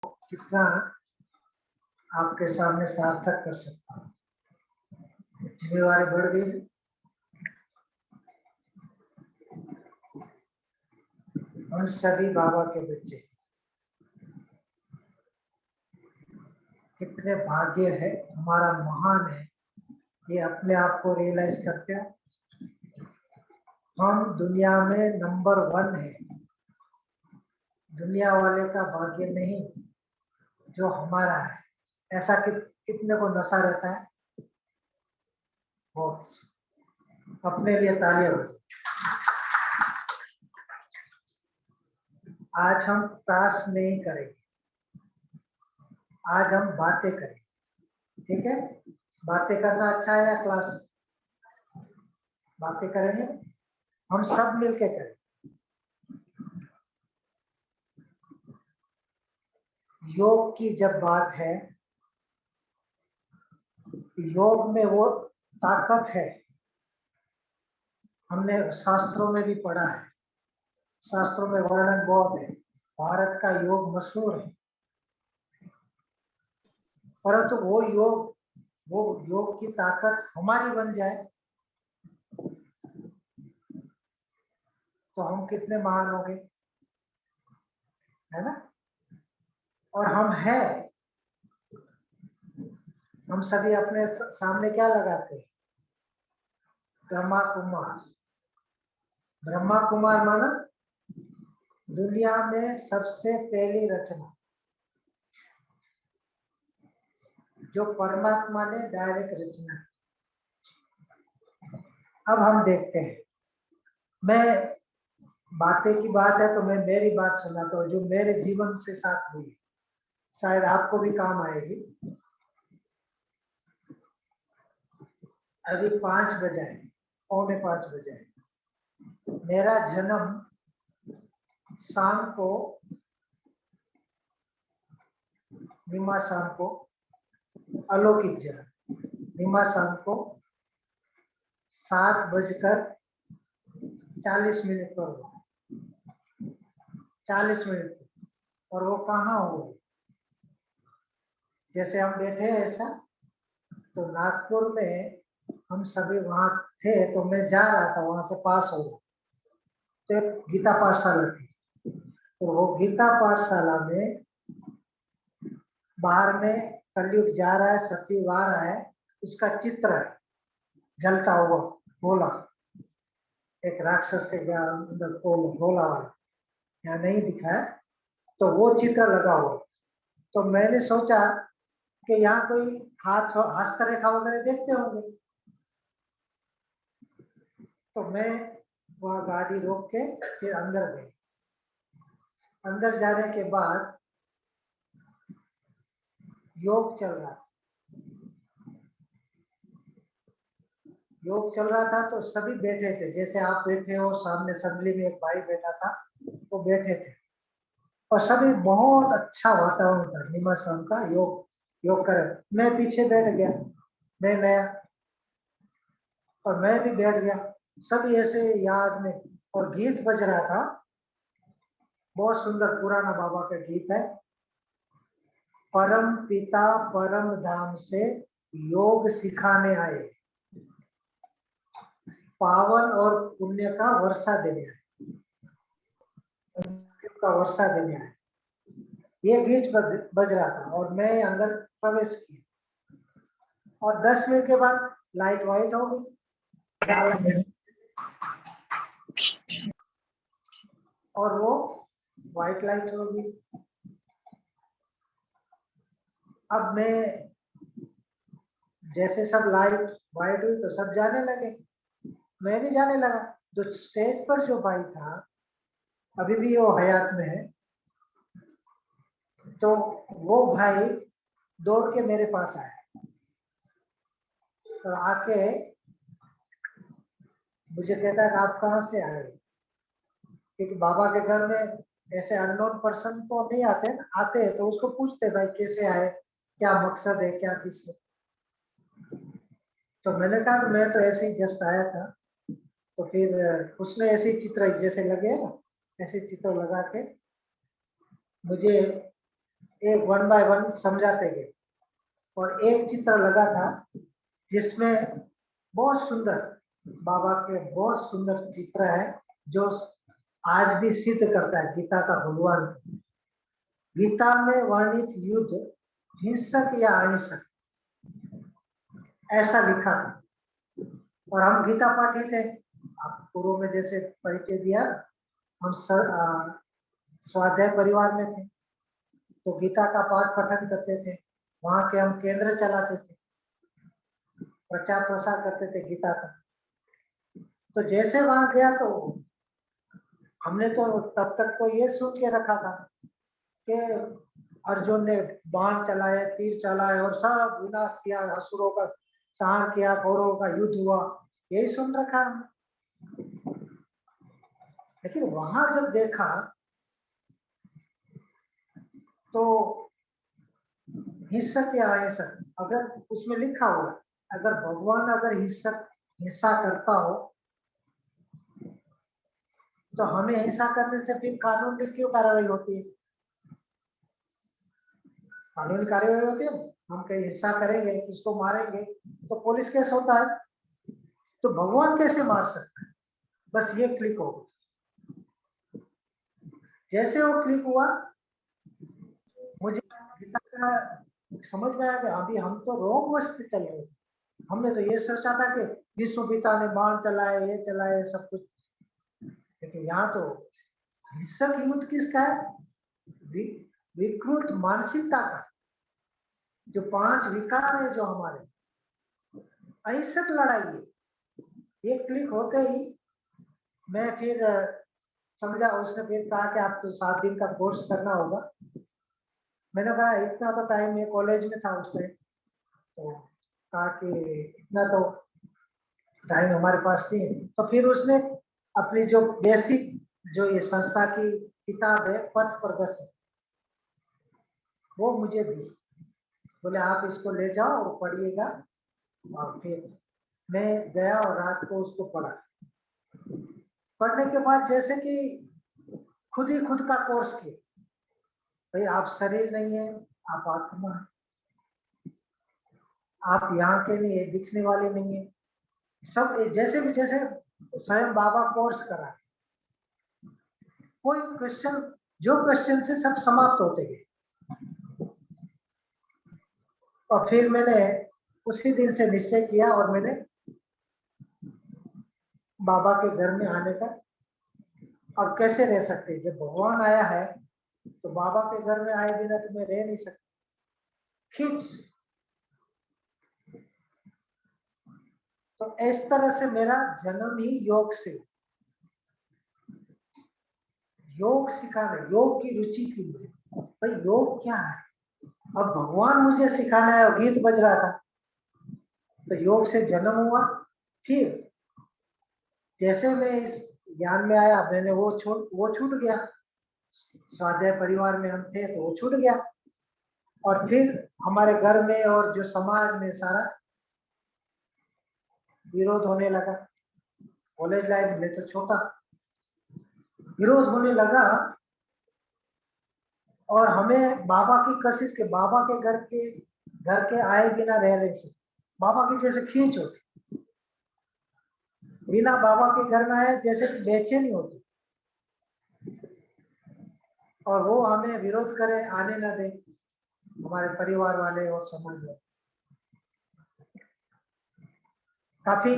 कितना आपके सामने सार्थक कर सकता हूँ। जिम्मेवारी बढ़ गई। हम सभी बाबा के बच्चे, कितने भाग्य है, हमारा महान है, ये अपने आप को रियलाइज करते हो। हम दुनिया में नंबर 1 है, दुनिया वाले का भाग्य नहीं जो हमारा है। ऐसा कितने को नशा रहता है। बहुत। अपने लिए तालियां हो। आज हम क्लास नहीं करेंगे, आज हम बातें करेंगे। ठीक है, बातें करना अच्छा है या क्लास? बातें करेंगे, हम सब मिलके करें। योग की जब बात है, योग में वो ताकत है, हमने शास्त्रों में भी पढ़ा है, शास्त्रों में वर्णन बहुत है, भारत का योग मशहूर है। परंतु वो योग की ताकत हमारी बन जाए तो हम कितने महान होंगे, है ना? और हम हैं, हम सभी अपने सामने क्या लगाते हैं? ब्रह्मा कुमार। ब्रह्मा कुमार माना दुनिया में सबसे पहली रचना जो परमात्मा ने डायरेक्ट रचना। अब हम देखते हैं, मैं बातें की बात है तो मैं मेरी बात सुनाता हूँ जो मेरे जीवन से साथ हुई, शायद आपको भी काम आएगी। अभी 5 बजे है, 4:45 बजे है। मेरा जन्म शाम को, निमा शाम को, अलौकिक जन्म निमा शाम को 7:40 पर हुआ। 40 मिनट। और वो कहाँ हो, जैसे हम बैठे हैं ऐसा, तो नागपुर में हम सभी वहां थे, तो मैं जा रहा था, वहां से पास हो गया। तो एक गीता पाठशाला थी, तो वो गीता पाठशाला में बाहर में कलयुग जा रहा है, सतयुग आ रहा है, उसका चित्र है जलता हुआ गोला, एक राक्षस के अंदर गोला वाला, यहाँ नहीं दिखा है, तो वो चित्र लगा हुआ। तो मैंने सोचा कि यहाँ कोई हस्तरेखा वगैरह देखते होंगे, तो मैं वह गाड़ी रोक के फिर अंदर गई। अंदर जाने के बाद योग चल रहा, योग चल रहा था, तो सभी बैठे थे, जैसे आप बैठे हो, सामने संगली में एक भाई बैठा था, वो बैठे थे, और सभी बहुत अच्छा वातावरण था। निमा शाम का योग करे, मैं पीछे बैठ गया, मैं नया, और मैं भी बैठ गया, सब ऐसे याद में। और गीत बज रहा था, बहुत सुंदर पुराना बाबा का गीत है, परम पिता परम धाम से योग सिखाने आए, पावन और पुण्य का वर्षा देने आए, का वर्षा देने आए। ये गीत बज रहा था और मैं अंदर प्रवेश किया, और 10 मिनट के बाद लाइट वाइट हो गई, और वो व्हाइट लाइट होगी। अब मैं, जैसे सब लाइट वाइट हुई तो सब जाने लगे, मैं भी जाने लगा। तो स्टेज पर जो भाई था, अभी भी वो हयात में है, तो वो भाई दौड़ के मेरे पास आया, तो आके मुझे कहता है कि आप कहाँ से आए? क्योंकि बाबा के घर में ऐसे अननोन पर्सन तो नहीं आते ना, आते हैं तो उसको पूछते भाई कैसे आए, क्या मकसद है, क्या किस। तो मैंने कहा कि मैं तो ऐसे ही जस्ट आया था। तो फिर उसने ऐसे चित्र जैसे लगे ना, ऐसे चित्र लगा के मुझे एक 1 बाय 1 समझाते गए। और एक चित्र लगा था जिसमें बहुत सुंदर बाबा के बहुत सुंदर चित्र है, जो आज भी सिद्ध करता है गीता का भगवान। गीता में वर्णित युद्ध हिंसक या अहिंसक ऐसा लिखा था। और हम गीता पाठी थे, आप पूर्व में जैसे परिचय दिया, हम स्वाध्याय परिवार में थे, तो गीता का पाठ पठन करते थे, वहां के हम केंद्र चलाते थे, प्रचार प्रसार करते थे गीता का। तो जैसे वहां गया तो हमने तो तब तक तो ये सुन के रखा था कि अर्जुन ने बाण चलाए, तीर चलाए और सब विनाश किया, असुरों का संहार किया, कौरवों का युद्ध हुआ, यही सुन रखा हमने। लेकिन वहां जब देखा तो हिंसक या अहिंसक, अगर उसमें लिखा हुआ, अगर भगवान अगर हिंसा करता हो तो हमें हिंसा करने से फिर कानून की क्यों कार्रवाई होती है? कानूनी कार्रवाई होती है, हम कहीं हिंसा करेंगे, किसको मारेंगे तो पुलिस केस होता है, तो भगवान कैसे मार सकता है? बस ये क्लिक हो, जैसे वो क्लिक हुआ मुझे गीता का समझ में आया कि अभी हम तो रोग वस्त चल रहे हैं। हमने तो ये सोचा था कि विश्व पिता ने बाण चलाए, ये चलाए, सब कुछ, लेकिन यहाँ तो हिंसक युद्ध किसका है? विकृत मानसिकता का, जो 5 विकार है जो हमारे, अहिंसक लड़ाई है। ये क्लिक होते ही मैं फिर समझा, उसने फिर कहा कि आप तो 7 दिन का कोर्स करना होगा। मैंने कहा इतना तो टाइम, ये कॉलेज में था उस टाइम, तो कहा कि इतना तो टाइम हमारे पास नहीं है। तो फिर उसने अपनी जो बेसिक, जो ये संस्था की किताब है पथ प्रदर्शन, वो मुझे दी, बोले आप इसको ले जाओ और पढ़िएगा। और फिर मैं गया और रात को उसको पढ़ा। पढ़ने के बाद जैसे कि खुद ही खुद का कोर्स किया, भाई आप शरीर नहीं है, आप आत्मा है, आप यहाँ के नहीं है, दिखने वाले नहीं है, सब जैसे भी, जैसे स्वयं बाबा कोर्स करा, कोई क्वेश्चन, जो क्वेश्चन से सब समाप्त होते गए। और फिर मैंने उसी दिन से निश्चय किया और मैंने बाबा के घर में आने का। अब कैसे रह सकते, जब भगवान आया है तो बाबा के घर में आए बिना तो मैं रह नहीं सकता। खींच, तो इस तरह से मेरा जन्म ही योग से, योग सिखाना, योग की रुचि थी मुझे, भाई योग क्या है। अब भगवान मुझे सिखाना है और गीत बज रहा था, तो योग से जन्म हुआ। फिर जैसे मैं इस ज्ञान में आया, मैंने वो छूट गया, स्वाध्याय परिवार में हम थे तो वो छूट गया। और फिर हमारे घर में और जो समाज में सारा विरोध होने लगा। कॉलेज लाइफ में तो छोटा विरोध होने लगा, और हमें बाबा की कशिश के, बाबा के घर के आए बिना रह रहे थे, बाबा की जैसे खींच होती, बिना बाबा के घर में आए जैसे बेचैनी होती, और वो हमें विरोध करे, आने न दे, हमारे परिवार वाले और समाज वाले। काफी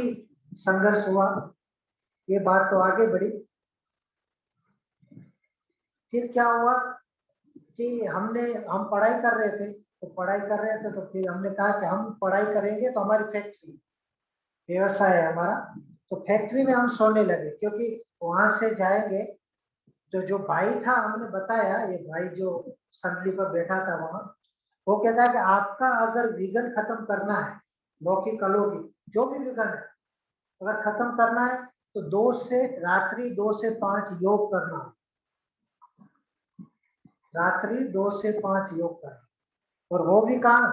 संघर्ष हुआ, ये बात तो आगे बढ़ी। फिर क्या हुआ कि हम पढ़ाई कर रहे थे, तो पढ़ाई कर रहे थे तो फिर हमने कहा कि हम पढ़ाई करेंगे तो हमारी फैक्ट्री, व्यवसाय है हमारा, तो फैक्ट्री में हम सोने लगे, क्योंकि वहां से जाएंगे तो जो भाई था, हमने बताया, ये भाई जो संगली पर बैठा था वहां, वो कहता है कि आपका अगर विघन खत्म करना है, लौकिक अलौकिक जो भी विघन है अगर खत्म करना है, तो रात्रि 2 से 5 योग करना, रात्रि 2 से 5 योग करना। और वो भी कहाँ,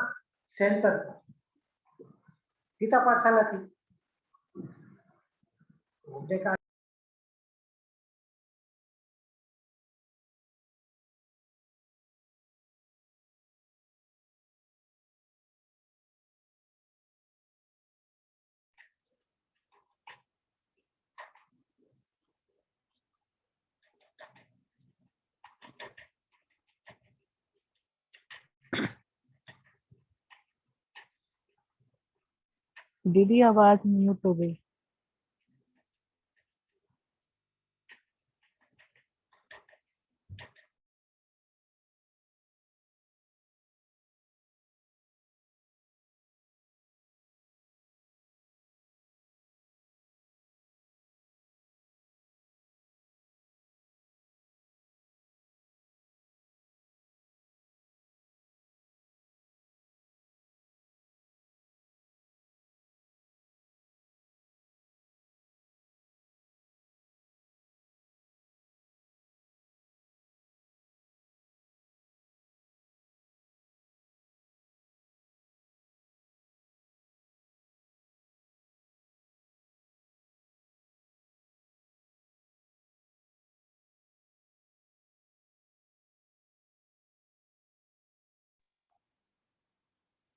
सेंटर पर, गीता पाठशाला थी। हमने कहा दीदी आवाज म्यूट हो गई।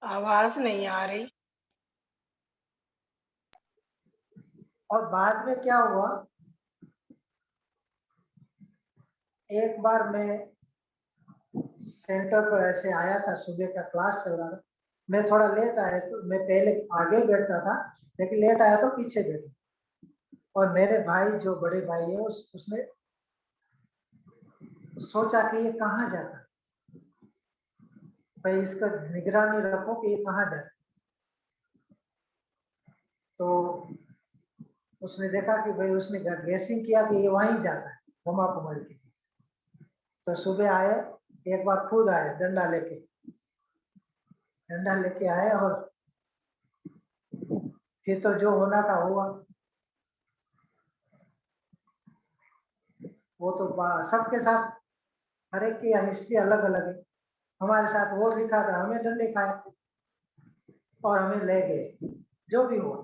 आवाज नहीं आ रही। और बाद में क्या हुआ, एक बार मैं सेंटर पर ऐसे आया था, सुबह का क्लास चल रहा था, मैं थोड़ा लेट आया, तो मैं पहले आगे बैठता था लेकिन लेट आया तो पीछे बैठा। और मेरे भाई जो बड़े भाई है उसने सोचा कि ये कहाँ जाता है, भाई इसका निगरानी रखो कि ये कहाँ जाता है। तो उसने देखा कि भाई, उसने गैसिंग किया कि ये वहीं जाता है घुमा कुमारी के। तो सुबह आए, एक बार खुद आए डंडा लेके आए, और फिर तो जो होना था हुआ। वो तो सबके साथ हर एक की हिस्ट्री अलग अलग है। हमारे साथ वो लिखा था, हमें डंडे खाए और हमें ले गए, जो भी हुआ।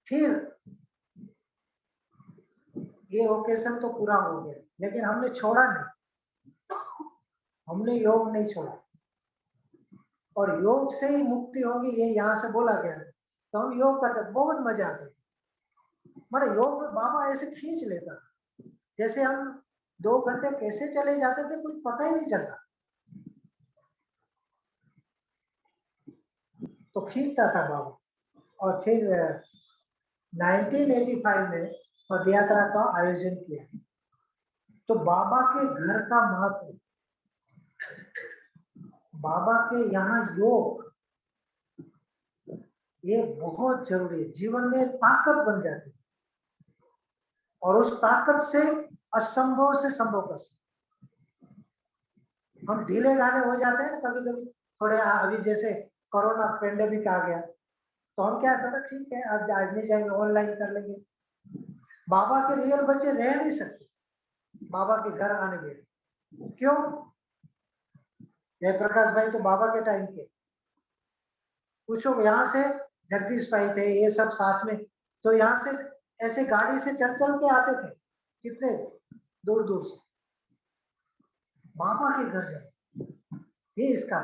फिर ये ओकेजन तो पूरा हो गया, लेकिन हमने छोड़ा नहीं, हमने योग नहीं छोड़ा। और योग से ही मुक्ति होगी, ये यहाँ से बोला गया है। तो हम योग करते, बहुत मजा आती है। मतलब योग में बाबा ऐसे खींच लेता, जैसे हम 2 घंटे कैसे चले जाते थे कुछ पता ही नहीं चलता। तो खींचता था बाबा। और फिर 1985 में पद यात्रा का आयोजन किया। तो बाबा के घर का महत्व, बाबा के यहाँ योग, ये बहुत जरूरी है, जीवन में ताकत बन जाती है। और उस ताकत से असंभव से संभव कर सकते। हम ढीले ढाले हो जाते हैं कभी कभी थोड़े, अभी जैसे कोरोना पेंडेमिक आ गया, तो हम क्या करें, ठीक है आज आज नहीं जाएंगे, ऑनलाइन कर लेंगे। बाबा के रियल बच्चे रह नहीं सकते बाबा के घर आने में। क्यों? जयप्रकाश भाई तो बाबा के टाइम के, पूछो यहाँ से जगदीश भाई थे, ये सब साथ में, तो यहाँ से ऐसे गाड़ी से चल चल के आते थे, कितने दूर दूर से बाबा के घर जाए, ये इसका।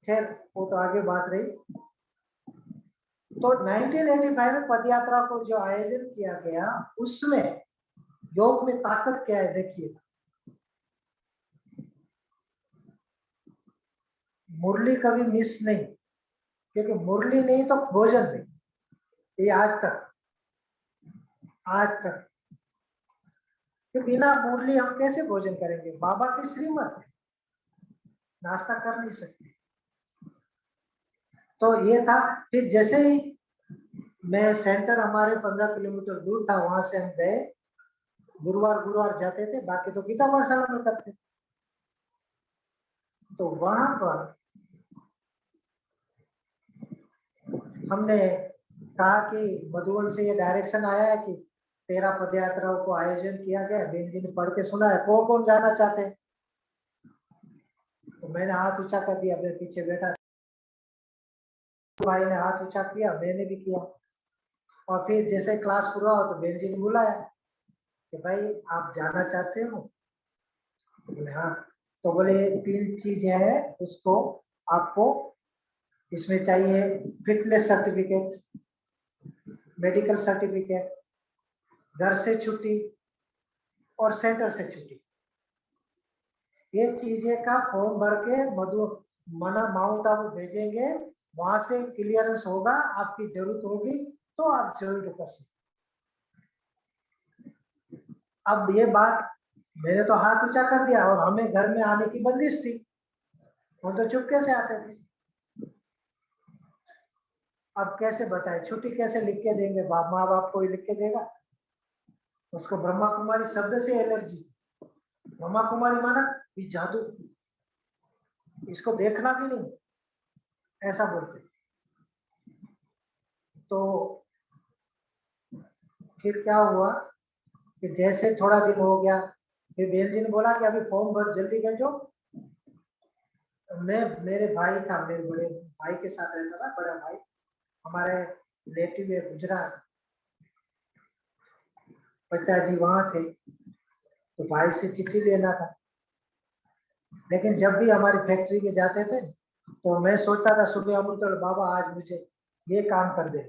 खैर वो तो आगे बात रही। तो 1985 में पदयात्रा को जो आयोजन किया गया, उसमें योग में ताकत क्या है देखिए। मुरली कभी मिस नहीं, क्योंकि मुरली नहीं तो भोजन नहीं, ये आज तक कि बिना मुरली हम कैसे भोजन करेंगे, बाबा की श्रीमत है, नाश्ता कर नहीं सकते। तो ये था। फिर जैसे ही मैं सेंटर हमारे 15 किलोमीटर दूर था, वहां से हम गए, गुरुवार गुरुवार जाते थे, बाकी तो गीता पाठशाला में करते। तो वहां पर हमने कहा कि मधुबन से ये डायरेक्शन आया है कि 13 पदयात्राओं को आयोजन किया गया, बेन जी ने पढ़ के सुना है, कौन कौन जाना चाहते हैं। तो मैंने हाथ ऊंचा कर दिया, मैं पीछे बैठा, भाई ने हाथ ऊंचा किया, मैंने भी किया। और फिर जैसे क्लास पूरा हो तो बेन जी ने बुलाया कि भाई आप जाना चाहते हो, तो बोले हाँ। तो बोले 3 चीजें हैं, उसको आपको इसमें चाहिए, फिटनेस सर्टिफिकेट, मेडिकल सर्टिफिकेट, घर से छुट्टी और सेंटर से छुट्टी। ये चीजें का फॉर्म भर के मना माउंट आबू भेजेंगे, वहां से क्लियरेंस होगा, आपकी जरूरत होगी तो आप जरूर कर सकते। अब ये बात मैंने तो हाथ ऊंचा कर दिया और हमें घर में आने की बंदिश थी, हम तो चुपके से आते थे। अब कैसे बताए, छुट्टी कैसे लिख के देंगे, माँ बाप को ही लिख के देगा। उसको ब्रह्मा कुमारी शब्द से एलर्जी। ब्रह्मा कुमारी माना ये जादू, इसको देखना भी नहीं, ऐसा बोलते। तो फिर क्या हुआ कि जैसे थोड़ा दिन हो गया, फिर बहन जी ने बोला कि अभी फॉर्म भर, जल्दी भेजो। मैं, मेरे भाई था, मेरे बड़े भाई के साथ रहता था, बड़ा भाई हमारे रिलेटिव है गुजरात, पिताजी वहां थे, तो भाई से चिट्ठी लेना था। लेकिन जब भी हमारी फैक्ट्री में जाते थे तो मैं सोचता था सुबह अमृतल बाबा आज मुझे ये काम कर दे,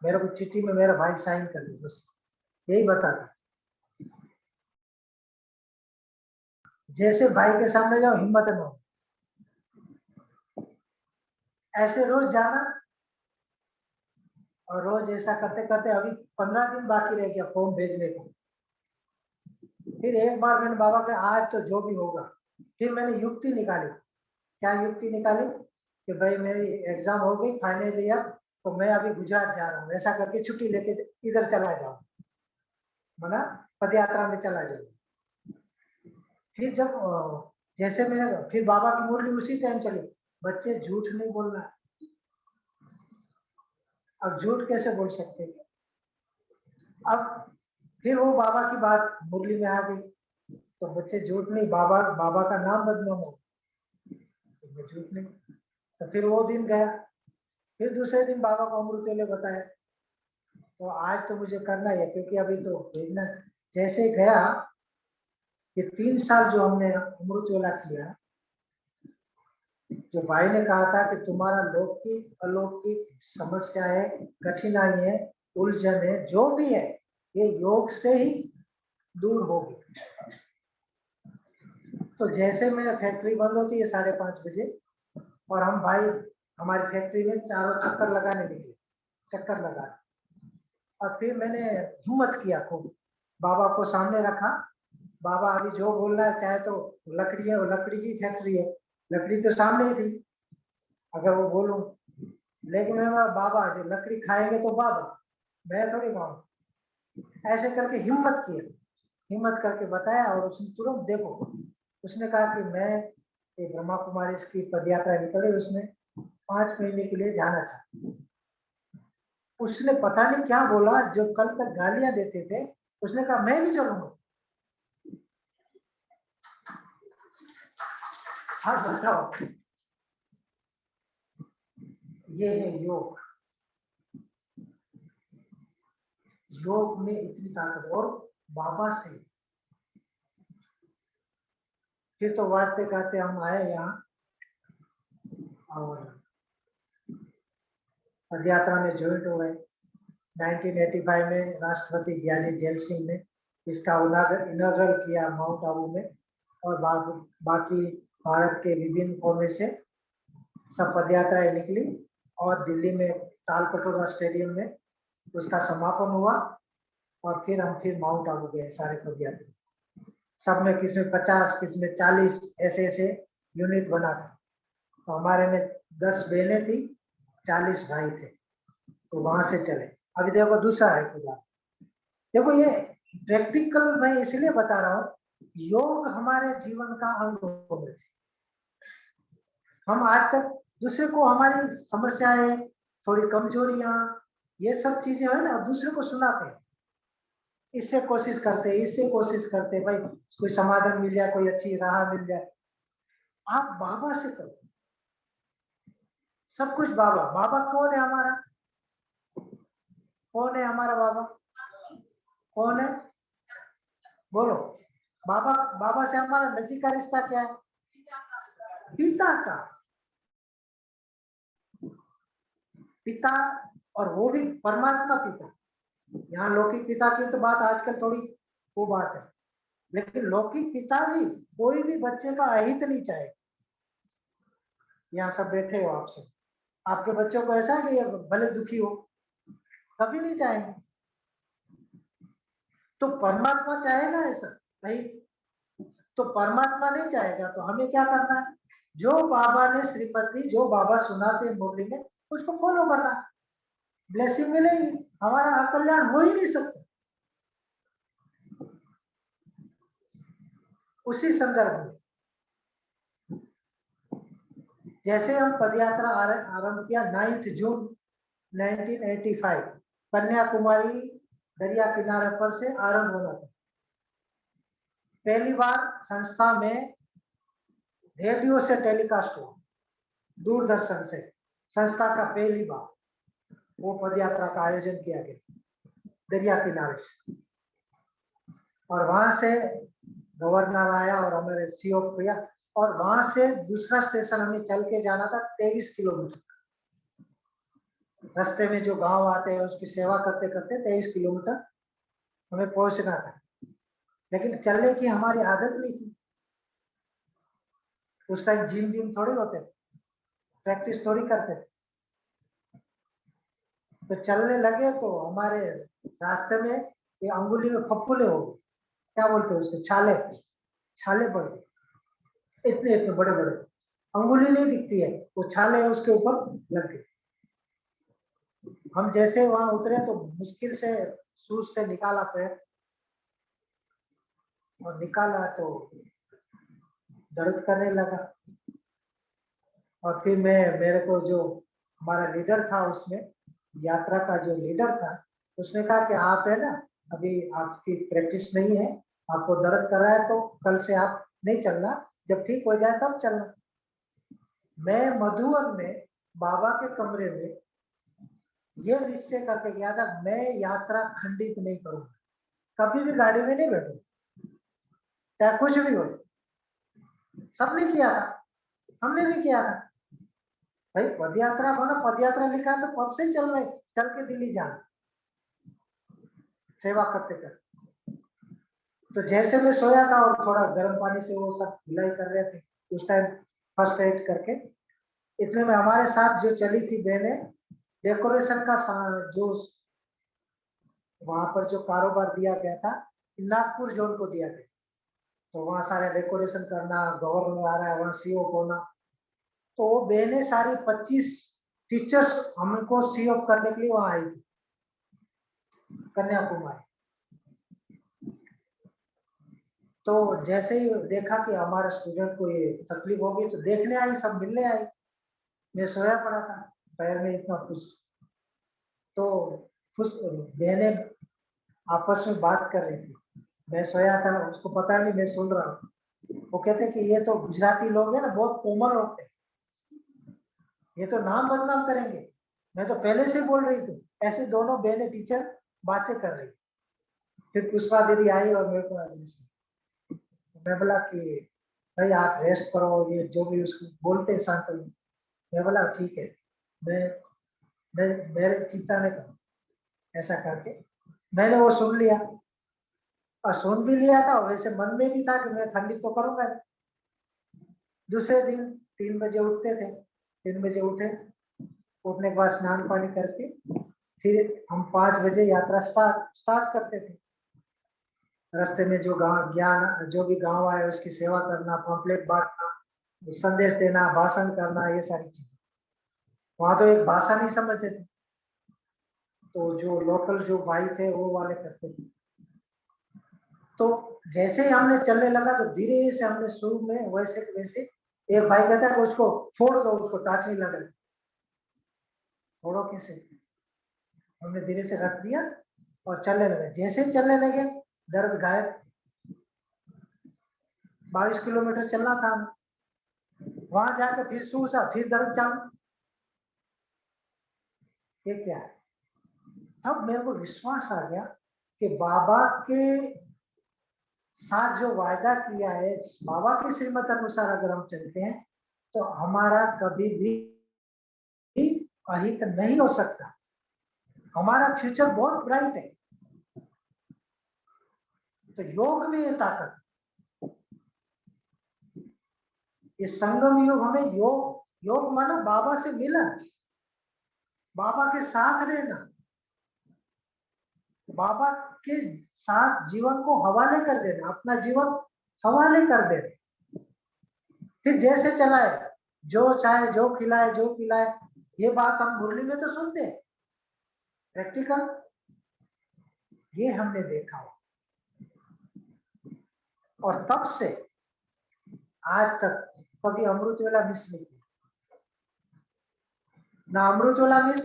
मेरे को चिट्ठी में मेरा भाई साइन कर दे, बस यही बताता। जैसे भाई के सामने जाओ हिम्मत न हो, ऐसे रोज जाना। और रोज ऐसा करते करते अभी 15 दिन बाकी रह गया फॉर्म भेजने का। फिर एक बार मैंने बाबा के आज तो जो भी होगा, फिर मैंने युक्ति निकाली। क्या युक्ति निकाली कि भाई मेरी एग्जाम हो गई फाइनल ईयर, तो मैं अभी गुजरात जा रहा हूँ, ऐसा करके छुट्टी लेके इधर चला जाऊँ, माना पद यात्रा में चला जाऊँ। फिर जब जैसे मैंने, फिर बाबा की मुरली उसी टाइम चली, बच्चे झूठ नहीं बोलना। अब झूठ कैसे बोल सकते हैं। अब फिर वो बाबा की बात मुरली में आ गई, तो बच्चे झूठ नहीं, बाबा बाबा का नाम बदनाम हो, तो मैं झूठ नहीं। तो फिर वो दिन गया, फिर दूसरे दिन बाबा को अमृत वेले बताया, तो आज तो मुझे करना ही है क्योंकि अभी तो भेजना। जैसे गया कि 3 साल जो हमने अमृत वेला किया, जो भाई ने कहा था कि तुम्हारा लौकिक अलौकिक समस्याएं, कठिनाई है, उलझन है, जो भी है ये योग से ही दूर होगी। तो जैसे मेरा फैक्ट्री बंद होती है 5:30 बजे, और हम भाई हमारी फैक्ट्री में चारों चक्कर लगाने निकले, चक्कर लगा। और फिर मैंने हिम्मत किया खूब, बाबा को सामने रखा, बाबा अभी जो बोलना है, चाहे तो लकड़ी है, वो लकड़ी की फैक्ट्री है, लकड़ी तो सामने ही थी, अगर वो बोलूं। लेकिन मैं बोला, बाबा जो लकड़ी खाएंगे तो बाबा, मैं थोड़ी खाऊं। ऐसे करके हिम्मत किया, हिम्मत करके बताया, और उसने तुरंत देखो, उसने कहा कि मैं ये ब्रह्मा कुमारी की पदयात्रा निकले, उसमें 5 महीने के लिए जाना था। उसने पता नहीं क्या बोला, जो कल तक गालियां देते थे, उसने कहा मैं भी चलूंगा। हाँ बताओ, ये है योग। योग में इतनी ताकत, और बाबा से फिर तो वास्ते कहते हम आए यहाँ, और पदयात्रा में ज्वाइंट हुए। 1985 में राष्ट्रपति ज्ञानी जैल सिंह ने इसका इनॉग्रल किया माउंट आबू में, और बाकी भारत के विभिन्न कोने से सब पदयात्राएं निकली, और दिल्ली में तालकटोरा स्टेडियम में उसका समापन हुआ। और फिर हम फिर माउंट आबू गए सारे पदयात्री, सब में किसी में 50, किसी में 40, ऐसे ऐसे यूनिट बना था। तो हमारे में 10 बहनें थी, 40 भाई थे, तो वहां से चले। अभी देखो दूसरा है पूरा, देखो ये प्रैक्टिकल मैं इसलिए बता रहा हूँ, योग हमारे जीवन का अंग हो गए। हम आज तक दूसरे को हमारी समस्याएं, थोड़ी कमजोरियां, ये सब चीजें है ना, दूसरे को सुनाते हैं, इससे कोशिश करते, इससे कोशिश करते, भाई कोई समाधान मिल जाए, कोई अच्छी राह मिल जाए। आप बाबा से करो, सब कुछ बाबा। बाबा कौन है हमारा, कौन है हमारा बाबा, कौन है, बोलो। बाबा, बाबा से हमारा नजीक का रिश्ता क्या है, पिता का, पिता, और वो भी परमात्मा पिता। यहाँ लौकिक पिता की तो बात आजकल थोड़ी वो बात है, लेकिन लौकिक पिता भी कोई भी बच्चे का अहित नहीं चाहे। यहाँ सब बैठे हो आप सब, आपके बच्चों को ऐसा कि ये भले दुखी हो, कभी नहीं चाहेंगे। तो परमात्मा चाहेगा ऐसा नहीं, तो परमात्मा नहीं चाहेगा तो हमें क्या करना है? जो बाबा ने श्रीपति, जो बाबा सुनाते मुरली में, उसको फॉलो करना है, ब्लेसिंग मिलेगी, हमारा अकल्याण हो ही नहीं सकता। उसी संदर्भ में जैसे हम पदयात्रा आरंभ किया 9 जून 1985, कन्याकुमारी दरिया किनारे पर से आरंभ होना था। पहली बार संस्था में रेडियो से टेलीकास्ट हुआ, दूरदर्शन से, संस्था का पहली बार वो पदयात्रा का आयोजन किया गया दरिया किनारे से। और वहां से गवर्नर आया और हमारे सीओ किया, और वहां से दूसरा स्टेशन हमें चल के जाना था 23 किलोमीटर। रास्ते में जो गांव आते हैं उसकी सेवा करते करते 23 किलोमीटर हमें पहुंचना था, लेकिन चलने की हमारी आदत नहीं थी। उस टाइम जिम विम थोड़ी होते, प्रैक्टिस थोड़ी करते थे। तो चलने लगे तो हमारे रास्ते में ये अंगुली में फफूले हो गए, क्या बोलते हैं उसको, छाले, छाले पड़ गए, इतने इतने बड़े बड़े, अंगुली नहीं दिखती है, वो छाले उसके ऊपर लग गए। हम जैसे वहां उतरे तो मुश्किल से शूज से निकाला पैर, और निकाला तो दर्द करने लगा। और फिर मेरे को जो हमारा लीडर था, उसमें यात्रा का जो लीडर था, उसने कहा कि आप है ना, अभी आपकी प्रैक्टिस नहीं है, आपको दर्द कर रहा है, तो कल से आप नहीं चलना, जब ठीक हो जाए तब चलना। मैं मधुवन में बाबा के कमरे में ये निश्चय करके गया था, मैं यात्रा खंडित नहीं करूंगा, कभी भी गाड़ी में नहीं बैठूंगा, चाहे कुछ भी हो। सबने किया था, हमने भी किया था। भाई पदयात्रा को ना, पदयात्रा लिखा है तो पद से चल रहे, चल के दिल्ली जाना, सेवा करते करते। तो जैसे मैं सोया था और थोड़ा गर्म पानी से वो सब धुलाई कर रहे थे उस टाइम, फर्स्ट एड करके, इतने में हमारे साथ जो चली थी बहने, डेकोरेशन का जो वहां पर जो कारोबार दिया गया था, नागपुर जोन को दिया गया, तो वहां सारे डेकोरेशन करना, गवर्नर आ रहा है, वहां सीओ होना, तो वो बहने सारी 25 टीचर्स हमको सी ऑफ करने के लिए वहां आई थी, कन्याकुमारी। तो जैसे ही देखा कि हमारे स्टूडेंट को ये तकलीफ होगी, तो देखने आई, सब मिलने आई। मैं सोया पड़ा था, पैर में इतना कुछ, तो कुछ बहने आपस में बात कर रही थी, मैं सोया था, उसको पता नहीं मैं सुन रहा हूँ। वो कहते कि ये तो गुजराती लोग हैं ना, बहुत कोमल होते हैं, ये तो नाम बदनाम करेंगे। मैं तो पहले से बोल रही थी। ऐसे दोनों बहने टीचर बातें कर रही। फिर पुष्पा दीदी आई और मेरे को मैं बोला कि भाई आप रेस्ट करो, ये जो भी उसको बोलते हैं शांत। मैं बोला ठीक है, मैं मैं मेरे चिंता नहीं करूँ, ऐसा करके मैंने वो सुन लिया, और सुन भी लिया था, वैसे मन में भी था कि मैं खंडित तो करूंगा। दूसरे दिन 3 बजे उठते थे, 3 बजे उठे, उठने के बाद स्नान पानी करके फिर हम 5 बजे यात्रा स्टार्ट करते थे। रास्ते में जो गांव ज्ञान, जो भी गांव आए उसकी सेवा करना, पॉम्पलेट बांटना, संदेश देना, भाषण करना, ये सारी चीजें। वहां तो एक भाषा नहीं समझते थे, तो जो लोकल जो भाई थे वो वाले करते थे। तो जैसे ही हमने चलने लगा तो धीरे से हमने शुरू में वैसे वैसे, एक भाई कहता है उसको फोड़ दो, उसको टाच नहीं लगा, फोड़ो कैसे, हमने धीरे से रख दिया और चलने लगे। जैसे ही चलने लगे दर्द गायब। 22 किलोमीटर चलना था, वहां जाकर फिर सूझा, फिर दर्द चालू। ये क्या है? तब मेरे को विश्वास आ गया कि बाबा के साथ जो वायदा किया है, बाबा के श्रीमत अनुसार अगर हम चलते हैं तो हमारा कभी भी अहित नहीं हो सकता, हमारा फ्यूचर बहुत ब्राइट है। तो योग में ये ताकत, ये संगम योग, हमें योग, योग माना बाबा से मिलन, बाबा के साथ रहना, बाबा के साथ जीवन को हवाले कर देना, अपना जीवन हवाले कर देना। फिर जैसे चलाए, जो चाहे, जो खिलाए, जो पिलाए। ये बात हम मुरली में तो सुनते हैं, प्रैक्टिकल ये हमने देखा। और तब से आज तक कभी अमृत वेला मिस नहीं किया, ना अमृत वेला मिस,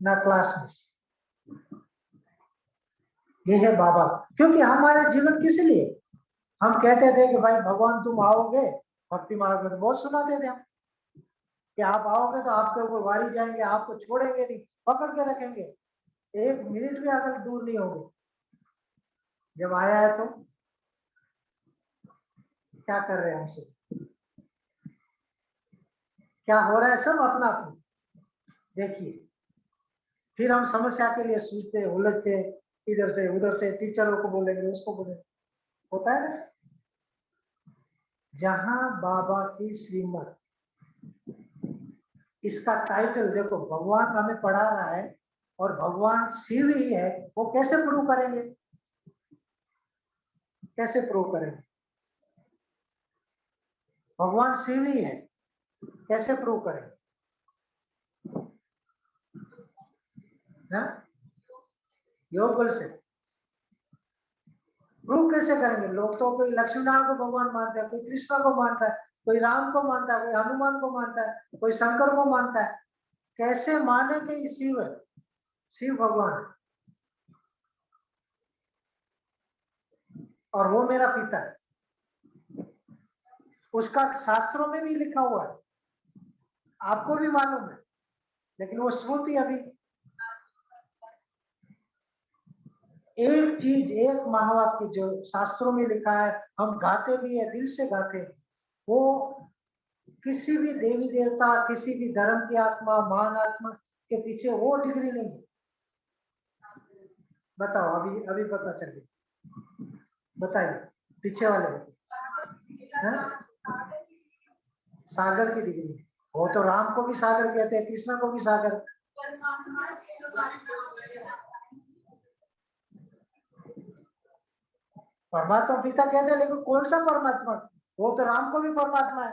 ना क्लास मिस। ये है बाबा। क्योंकि हमारे जीवन किस लिए, हम कहते थे कि भाई भगवान तुम आओगे भक्ति मार्ग में, तो बहुत सुनाते थे हम कि आप आओगे तो आपके ऊपर वारी जाएंगे, आपको छोड़ेंगे नहीं, पकड़ के रखेंगे, एक मिनट भी अगर दूर नहीं होगे। जब आया है तो क्या कर रहे हैं हमसे, क्या हो रहा है, सब अपना अपना देखिए। फिर हम समस्या के लिए सूझते, उलझते, इधर से उधर से, टीचरों को बोलेंगे, उसको बोलेंगे, होता है ना। जहां बाबा की श्रीमत, इसका टाइटल देखो, भगवान हमें पढ़ा रहा है और भगवान शिव ही है, वो कैसे प्रूव करेंगे, कैसे प्रूव करेंगे? भगवान शिव ही है, कैसे प्रूव करेंगे? ना योग बल से प्रूव कैसे करेंगे? लोग तो कोई लक्ष्मी नारायण को भगवान मानता है, कोई कृष्ण को मानता है, कोई राम को मानता है, कोई हनुमान को मानता है, कोई शंकर को मानता है। कैसे माने कि ये शिव है, शिव भगवान, और वो मेरा पिता है। उसका शास्त्रों में भी लिखा हुआ है, आपको भी मालूम है, लेकिन वो श्रुति अभी एक चीज, एक महावाक्य जो शास्त्रों में लिखा है, हम गाते भी है, दिल से गाते हैं, वो किसी भी देवी देवता, किसी भी धर्म की आत्मा, महान आत्मा के पीछे वो डिग्री नहीं है। बताओ, अभी अभी पता चले, बताइए पीछे वाले हैं? सागर की डिग्री, वो तो राम को भी सागर कहते हैं, कृष्ण को भी सागर। परमात्मा पिता कहते हैं, लेकिन कौन सा परमात्मा? वो तो राम को भी परमात्मा है,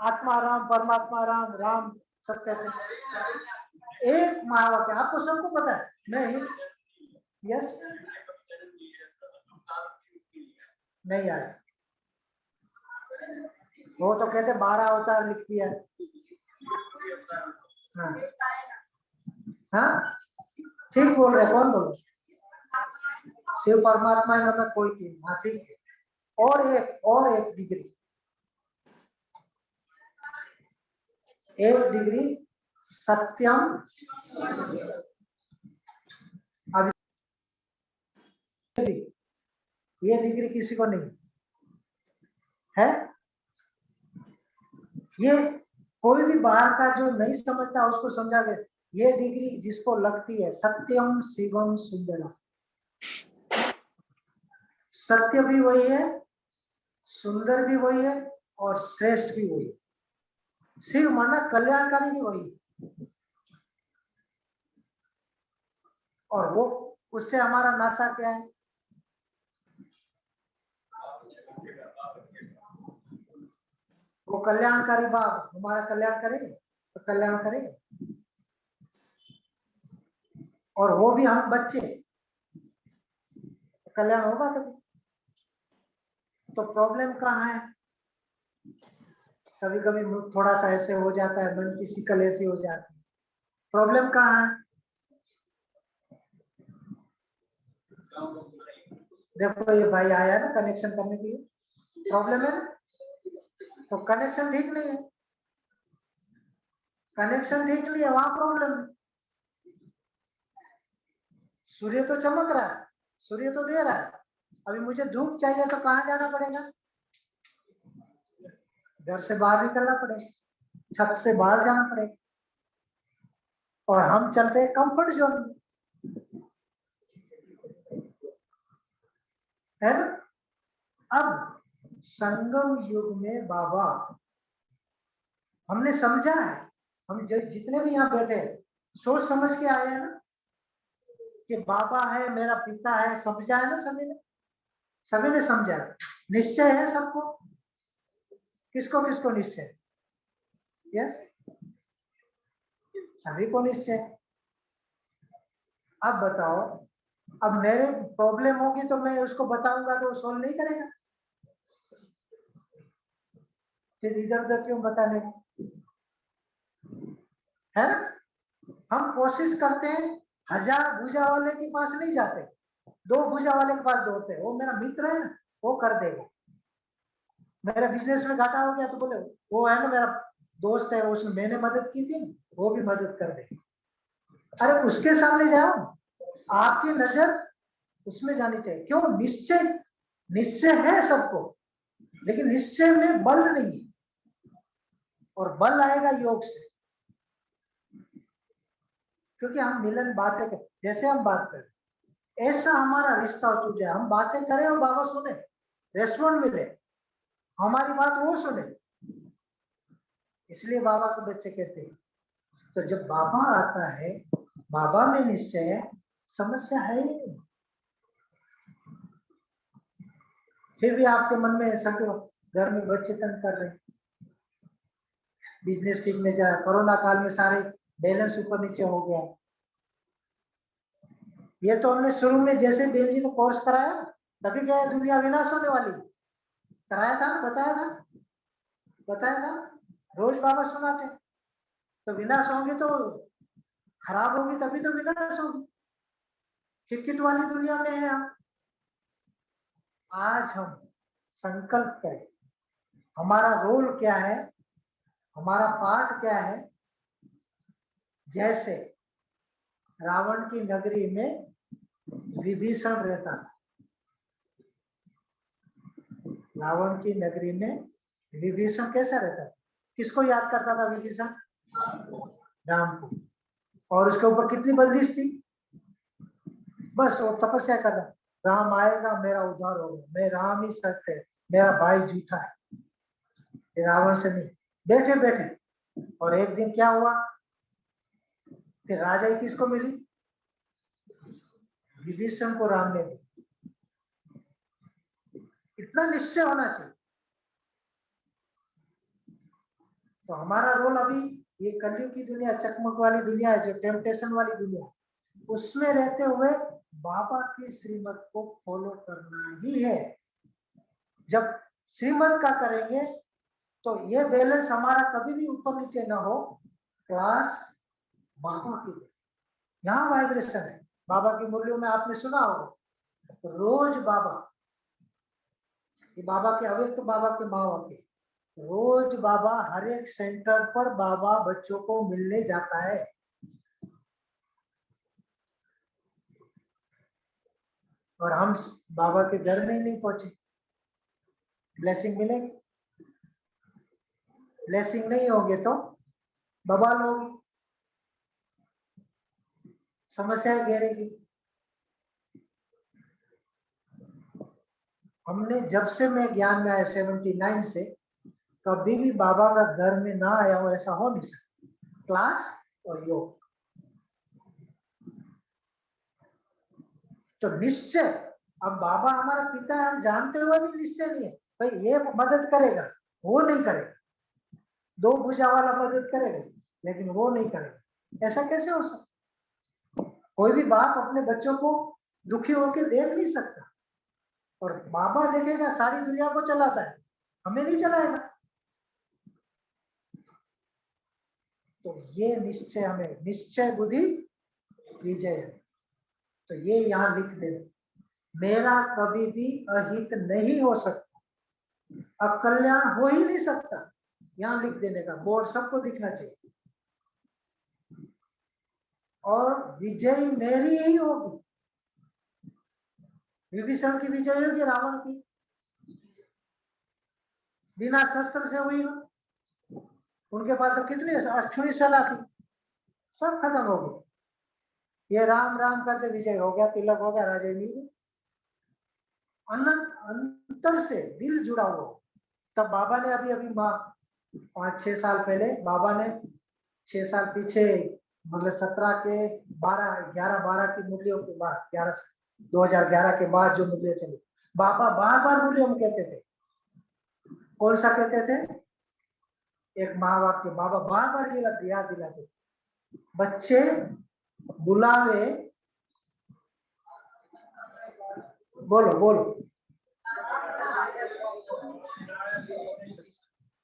आत्मा राम, परमात्मा राम, राम सब कहते हैं। एक महावाक्य आपको सबको पता है, नहीं? यस, नहीं आया। वो तो कहते 12 अवतार लिख दिया। हाँ हाँ, ठीक बोल रहे, कौन बोल रहे? शिव परमात्मा है, मतलब कोई चीज। हाँ ठीक है। और एक डिग्री, एक डिग्री सत्यम। अब ये डिग्री किसी को नहीं है। ये कोई भी बाहर का जो नहीं समझता उसको समझा दे। ये डिग्री जिसको लगती है, सत्यम शिवम सुंदरम, सत्य भी वही है, सुंदर भी वही है, और श्रेष्ठ भी वही है। शिव माना कल्याणकारी भी वही है। और वो, उससे हमारा नाता क्या है? वो कल्याणकारी भाव हमारा कल्याण करेंगे, तो कल्याण करेंगे। और वो भी हम बच्चे, तो कल्याण होगा कभी। तो प्रॉब्लम कहाँ है? कभी कभी थोड़ा सा ऐसे हो जाता है, मन की शिकल ऐसी हो जाती है। प्रॉब्लम कहाँ है? देखो ये भाई आया ना कनेक्शन करने के लिए, प्रॉब्लम है ना? तो कनेक्शन ठीक नहीं है, कनेक्शन ठीक नहीं है, वहां प्रॉब्लम है। सूर्य तो चमक रहा है, सूर्य तो दे रहा है, अभी मुझे धूप चाहिए तो कहाँ जाना पड़ेगा? घर से बाहर निकलना पड़ेगा, छत से बाहर जाना पड़ेगा। और हम चलते हैं कंफर्ट जोन में, है ना? अब संगम युग में बाबा, हमने समझा है, हम जितने भी यहाँ बैठे हैं, सोच समझ के आए हैं ना कि बाबा है, मेरा पिता है, समझा है ना सभी ने समझा। निश्चय है सबको, किसको किसको निश्चय? यस, सभी को निश्चय। अब बताओ, अब मेरे प्रॉब्लम होगी तो मैं उसको बताऊंगा तो वो सोल्व नहीं करेगा, फिर इधर उधर क्यों बताने, है ना? हम कोशिश करते हैं, 1000 भुजा वाले के पास नहीं जाते, 2 भुजा वाले के पास दौड़ते हैं। वो मेरा मित्र है ना, वो कर देगा। मेरा बिजनेस में घाटा हो गया तो बोले वो है ना मेरा दोस्त है, उसने मैंने मदद की थी, वो भी मदद कर देगा। अरे उसके सामने जाओ, आपकी नजर उसमें जानी चाहिए। क्यों? निश्चय, निश्चय है सबको, लेकिन निश्चय में बल नहीं है, और बल आएगा योग से। क्योंकि हम मिलन बातें कर, जैसे हम बात करें ऐसा हमारा रिश्ता हो तुझे, हम बातें करें और बाबा सुने, रेस्पॉन्ड मिले, हमारी बात वो सुने। इसलिए बाबा को बच्चे कहते हैं। तो जब बाबा आता है, बाबा में निश्चय है, समस्या है ही नहीं। फिर भी आपके मन में ऐसा क्यों? घर में बच्चे तंग कर रहे, बिजनेस ठीक नहीं जा, कोरोना काल में सारे बैलेंस ऊपर नीचे हो गया। ये तो हमने शुरू में जैसे बेल जी ने कोर्स कराया, तभी क्या दुनिया विनाश होने वाली, कराया था ना, बताया था, रोज बाबा सुनाते। तो विनाश होंगे तो खराब होगी, तभी तो विनाश होगी। क्रिकेट वाली दुनिया में है हम। आज हम संकल्प करें, हमारा रोल क्या है, हमारा पार्ट क्या है। जैसे रावण की नगरी में विभीषण रहता था, रावण की नगरी में विभीषण कैसा रहता था? किसको याद करता था विभीषण? राम को। और उसके ऊपर कितनी बंदिश थी? बस वो तपस्या कर रहा, राम आएगा मेरा उद्धार होगा, मैं राम ही सत्य है, मेरा भाई झूठा है, ये रावण से नहीं। बैठे बैठे, और एक दिन क्या हुआ, फिर राजा किसको मिली? विभीषण को राम ने दी। इतना निश्चय होना चाहिए। तो हमारा रोल अभी ये कलयुग की दुनिया, चकमक वाली दुनिया है, जो टेम्पटेशन वाली दुनिया है, उसमें रहते हुए बाबा की श्रीमत को फॉलो करना ही है। जब श्रीमत का करेंगे तो ये बैलेंस हमारा कभी भी ऊपर नीचे ना हो। क्लास बाबा की, यहाँ वाइब्रेशन है। बाबा की मुरलियों में आपने सुना होगा, तो रोज बाबा, ये बाबा के अव्यक्त बाबा के माँ के, रोज बाबा हर एक सेंटर पर बाबा बच्चों को मिलने जाता है। और हम बाबा के घर में ही नहीं पहुंचे, ब्लेसिंग मिलेगी? ब्लेसिंग नहीं होगी तो बवाल होगी, समस्याएं घेरेगी। हमने जब से मैं ज्ञान में आया 79 से, कभी भी बाबा का घर में ना आया हो ऐसा हो नहीं सकता। क्लास और योग, तो निश्चय। अब बाबा हमारा पिता है, हम जानते हुए भी निश्चय नहीं है भाई ये मदद करेगा, वो नहीं करेगा। 2 भुजा वाला मदद करेगा, लेकिन वो नहीं करेगा। ऐसा कैसे हो सकता? कोई भी बाप अपने बच्चों को दुखी होकर देख नहीं सकता, और बाबा देखेगा सारी दुनिया को चलाता है, हमें नहीं चलाएगा। तो ये निश्चय, हमें निश्चय बुद्धि विजय। तो ये यहाँ लिख दे, मेरा कभी भी अहित नहीं हो सकता, अकल्याण हो ही नहीं सकता। यहाँ लिख देने का, बोर्ड सबको दिखना चाहिए। और विजय मेरी ही होगी। विभीषण की विजय होगी, रावण की बिना शस्त्र से हुई हो। उनके पास तो कितनी अक्षुणी सलाह थी, सब खत्म हो गई। ये राम राम करते विजय हो गया, तिलक हो गया, राजा मिल गए। अंतर से दिल जुड़ा हुआ। तब बाबा ने अभी अभी 5-6 साल पहले बाबा ने 6 साल पीछे मतलब 17 के 11 की मुरलियों के बाद 2011 के बाद जो मुरलियां चली, बाबा बार बार मुरलियों में कहते थे। कौन सा कहते थे? एक महावाक्य बाबा बार बार ये याद दिलाते थे, बच्चे बुलावे, बोलो बोलो,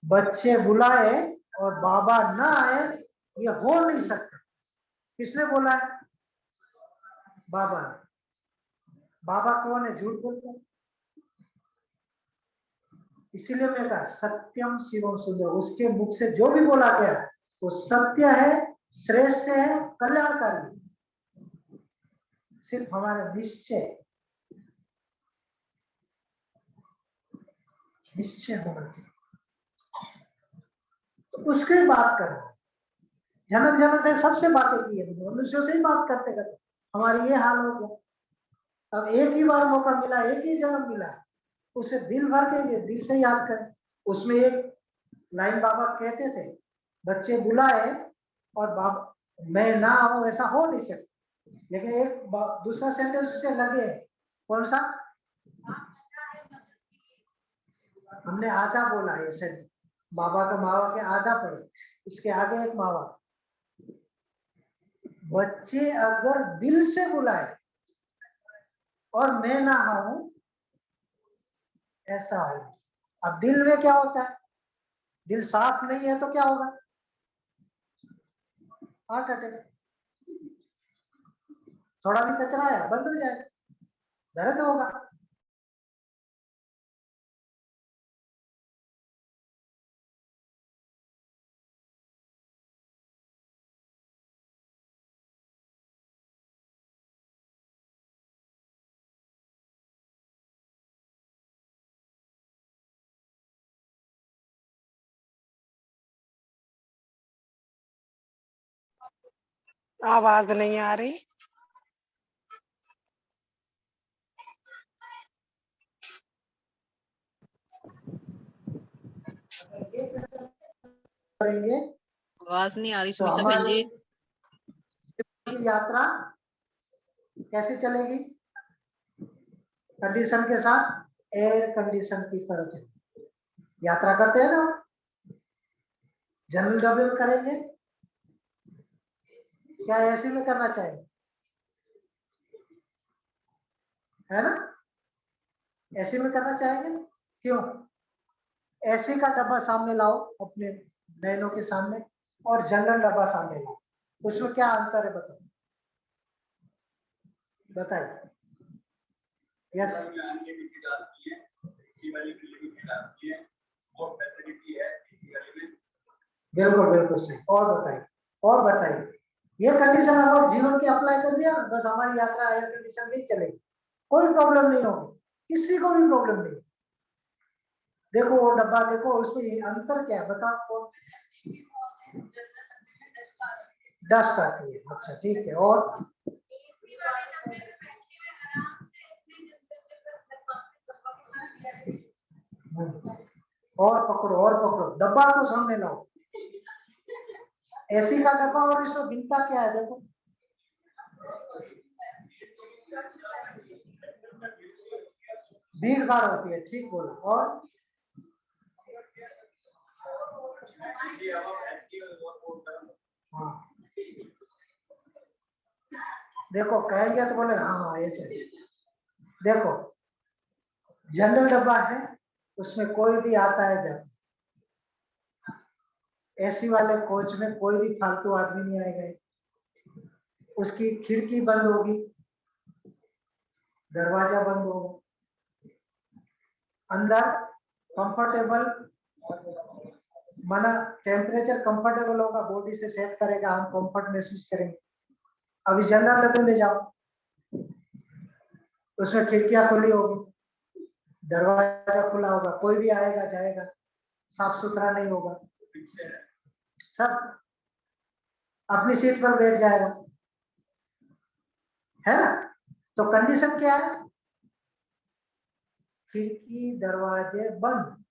बच्चे बुलाए और बाबा ना आए, ये हो नहीं सकता। किसने बोला है? बाबा ने। बाबा कौन है? झूठ बोलते हैं। इसीलिए मैंने कहा सत्यम शिवम सुंदर, उसके मुख से जो भी बोला गया वो सत्य है, श्रेष्ठ है, कल्याणकारी। सिर्फ हमारा निश्चय होना चाहिए, तो उसकी बात करना। जन्म जन्म से सबसे बातें की है, मनुष्यों से ही बात करते करते हमारी ये हाल हो गया। अब एक ही बार मौका मिला, एक ही जन्म मिला, उसे दिल भर के लिए दिल से याद करें। उसमें एक लाइन बाबा कहते थे, बच्चे बुलाए और बाबा मैं ना आऊं, ऐसा हो नहीं सकता। लेकिन एक दूसरा सेंटेंस उससे लगे, कौन सा? हमने आधा बोला ये सेंटेंस, बाबा का मावा के आधा पढ़े, इसके आगे एक मावा, बच्चे अगर दिल से बुलाए और मैं ना आऊं, ऐसा हो। अब दिल में क्या होता है? दिल साफ नहीं है तो क्या होगा? Heart attack. थोड़ा भी कचरा है बंद हो जाएगा, दर्द होगा। आवाज नहीं आ रही। करेंगे आवाज नहीं आ रही तो सुनीता बहन हमारी जी। यात्रा कैसे चलेगी? कंडीशन के साथ, एयर कंडीशन की तरह चलेगी। यात्रा करते हैं ना, जनरल डब्बे में करेंगे, क्या एसी में करना चाहेंगे? है ना, एसी में करना चाहेंगे। क्यों? एसी का डब्बा सामने लाओ अपने बहनों के सामने, और जनरल डब्बा सामने लाओ, उसमें क्या अंतर है बताओ, बताइए। यस, बिल्कुल बिल्कुल सही। और बताइए, और बताइए। ये कंडीशन हम लोग जीवन की अप्लाई कर दिया, बस हमारी यात्रा एयर कंडीशन में चलेगी, कोई प्रॉब्लम नहीं होगी, किसी को भी प्रॉब्लम नहीं। देखो वो डब्बा देखो, उसमें अंतर क्या है बताओ। डस्ट आती है, अच्छा ठीक है। और और पकड़ो, डब्बा को सामने लाओ। एसी का डब्बा और इसमें भिन्नता क्या है देखो। भीड़ भाड़ होती है, ठीक बोला। और हाँ, देखो कहेंगे तो बोले हाँ ऐसे। देखो जनरल डब्बा है, उसमें कोई भी आता है जाता। एसी वाले कोच में कोई भी फालतू आदमी नहीं आएगा, उसकी खिड़की बंद होगी, दरवाजा बंद होगा, अंदर कंफर्टेबल, माना टेम्परेचर कंफर्टेबल होगा, बॉडी से सेट करेगा, हम कंफर्ट महसूस करेंगे। अभी जनरल डब्बे में जाओ, उसमें खिड़कियां खुली होगी, दरवाजा खुला होगा, कोई भी आएगा जाएगा, साफ सुथरा नहीं होगा, सब अपनी सीट पर बैठ जाएगा, है ना। तो कंडीशन क्या है? खिड़की दरवाजे बंद,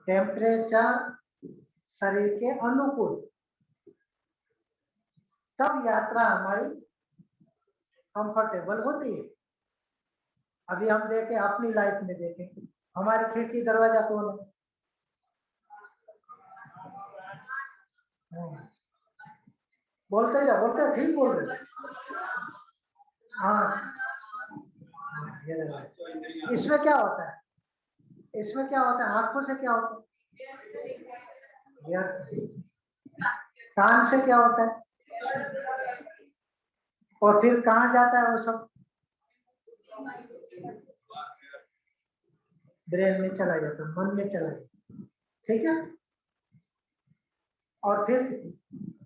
टेम्परेचर शरीर के अनुकूल, तब यात्रा हमारी कंफर्टेबल होती है। अभी हम देखें अपनी लाइफ में, देखें हमारी खिड़की दरवाजा कौन है? बोलते जाओ, ठीक बोल रहे हो। हाँ, ये लगा। इसमें क्या होता है? इसमें क्या होता है? आंखों से क्या होता है? व्यर्थ। कान से क्या होता है? और फिर कहाँ जाता है वो सब? ब्रेन में चला जाता है, मन में चला जाता है। ठीक है। और फिर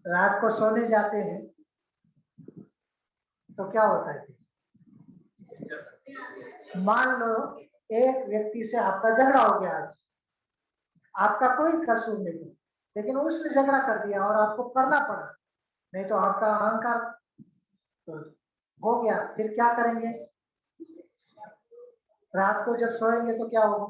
रात को सोने जाते हैं तो क्या होता है? मान लो एक व्यक्ति से आपका झगड़ा हो गया आज, आपका कोई कसूर नहीं है, लेकिन उसने झगड़ा कर दिया और आपको करना पड़ा, नहीं तो आपका अहंकार तो हो गया। फिर क्या करेंगे? रात को जब सोएंगे तो क्या होगा?